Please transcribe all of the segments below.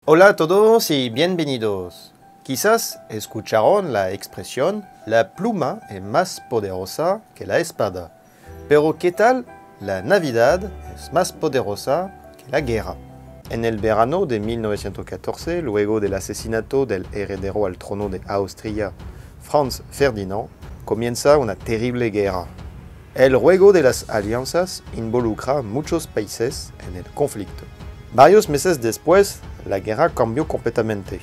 Hola a todos y bienvenidos. Quizás escucharon la expresión la pluma es más poderosa que la espada. Pero ¿qué tal? La Navidad es más poderosa que la guerra. En el verano de 1914, luego del asesinato del heredero al trono de Austria, Franz Ferdinand, comienza una terrible guerra. El juego de las alianzas involucra a muchos países en el conflicto. Varios meses después, la guerra cambió completamente.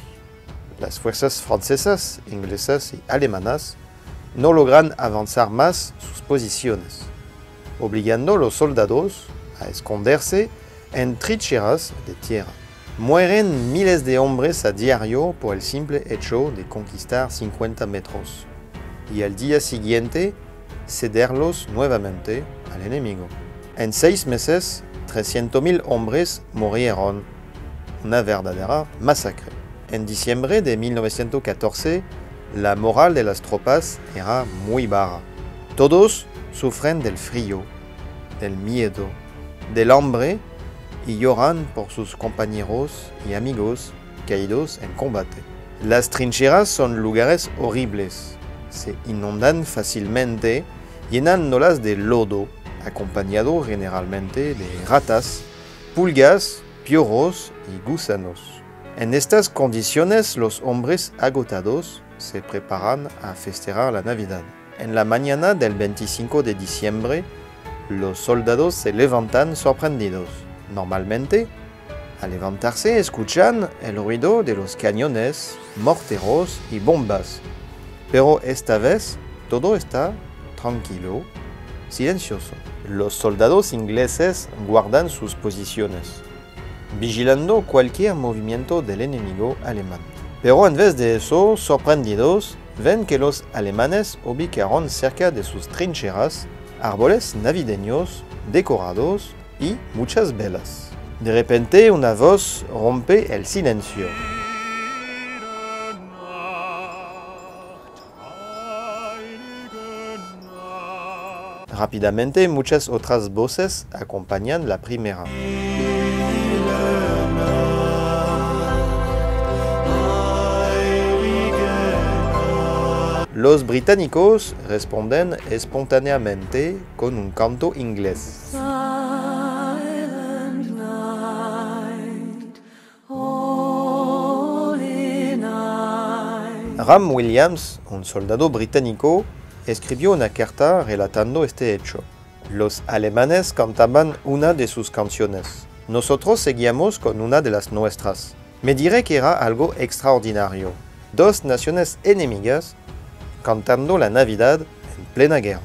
Las fuerzas francesas, inglesas y alemanas no logran avanzar más sus posiciones, obligando a los soldados a esconderse en trincheras de tierra. Mueren miles de hombres a diario por el simple hecho de conquistar 50 metros y al día siguiente cederlos nuevamente al enemigo. En 6 meses, 300.000 hombres murieron, una verdadera masacre. En diciembre de 1914, la moral de las tropas era muy baja. Todos sufren del frío, del miedo, del hambre y lloran por sus compañeros y amigos caídos en combate. Las trincheras son lugares horribles. Se inundan fácilmente, llenándolas de lodo, acompañado generalmente de ratas, pulgas, piojos y gusanos. En estas condiciones, los hombres agotados se preparan a festejar la Navidad. En la mañana del 25 de diciembre, los soldados se levantan sorprendidos. Normalmente, al levantarse escuchan el ruido de los cañones, morteros y bombas. Pero esta vez todo está tranquilo, silencioso. Los soldados ingleses guardan sus posiciones, vigilando cualquier movimiento del enemigo alemán. Pero en vez de eso, sorprendidos, ven que los alemanes ubicaron cerca de sus trincheras árboles navideños decorados y muchas velas. De repente, una voz rompe el silencio. Rápidamente, muchas otras voces acompañan la primera. Los británicos responden espontáneamente con un canto inglés. Ram Williams, un soldado británico, escribió una carta relatando este hecho. Los alemanes cantaban una de sus canciones. Nosotros seguíamos con una de las nuestras. Me diré que era algo extraordinario. Dos naciones enemigas cantando la Navidad en plena guerra.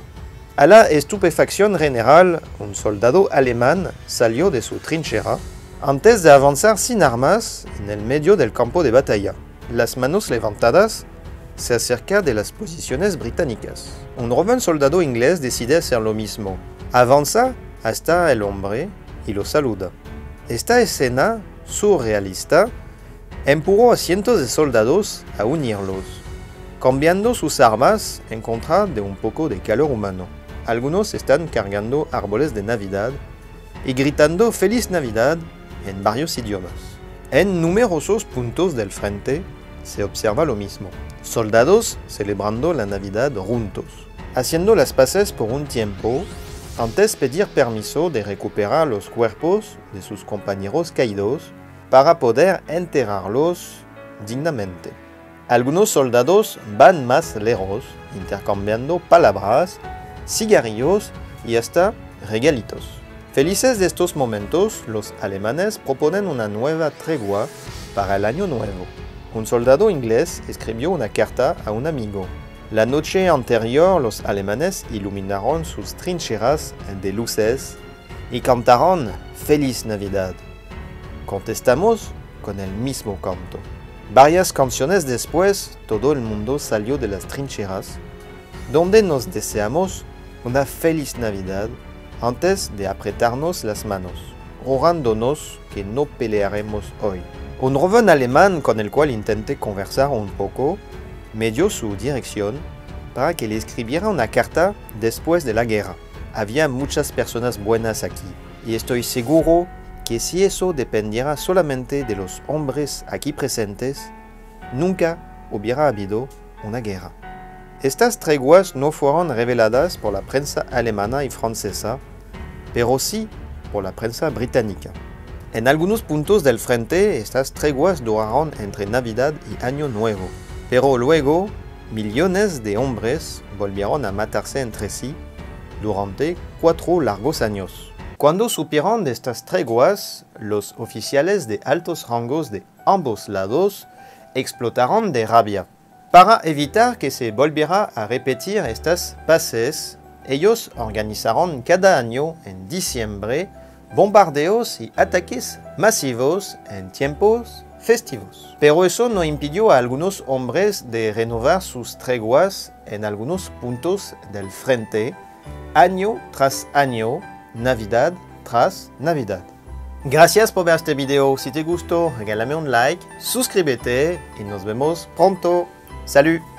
A la estupefacción general, un soldado alemán salió de su trinchera antes de avanzar sin armas en el medio del campo de batalla. Las manos levantadas, se acerca de las posiciones británicas. Un joven soldado inglés decide hacer lo mismo. Avanza hasta el hombre y lo saluda. Esta escena surrealista empujó a cientos de soldados a unirlos, cambiando sus armas en contra de un poco de calor humano. Algunos están cargando árboles de Navidad y gritando Feliz Navidad en varios idiomas. En numerosos puntos del frente se observa lo mismo. Soldados celebrando la Navidad juntos, haciendo las paces por un tiempo, antes pedir permiso de recuperar los cuerpos de sus compañeros caídos para poder enterrarlos dignamente. Algunos soldados van más lejos, intercambiando palabras, cigarrillos y hasta regalitos. Felices de estos momentos, los alemanes proponen una nueva tregua para el año nuevo. Un soldado inglés escribió una carta a un amigo. La noche anterior, los alemanes iluminaron sus trincheras de luces y cantaron Feliz Navidad. Contestamos con el mismo canto. Varias canciones después, todo el mundo salió de las trincheras, donde nos deseamos una feliz Navidad antes de apretarnos las manos, rogándonos que no pelearemos hoy. Un joven alemán con el cual intenté conversar un poco me dio su dirección para que le escribiera una carta después de la guerra. Había muchas personas buenas aquí y estoy seguro que si eso dependiera solamente de los hombres aquí presentes, nunca hubiera habido una guerra. Estas treguas no fueron reveladas por la prensa alemana y francesa, pero sí por la prensa británica. En algunos puntos del frente, estas treguas duraron entre Navidad y Año Nuevo, pero luego millones de hombres volvieron a matarse entre sí durante 4 largos años. Cuando supieron de estas treguas, los oficiales de altos rangos de ambos lados explotaron de rabia. Para evitar que se volviera a repetir estas paces, ellos organizaron cada año en diciembre bombardeos y ataques masivos en tiempos festivos. Pero eso no impidió a algunos hombres de renovar sus treguas en algunos puntos del frente, año tras año, Navidad tras Navidad. Gracias por ver este video. Si te gustó, regálame un like, suscríbete y nos vemos pronto. Salut!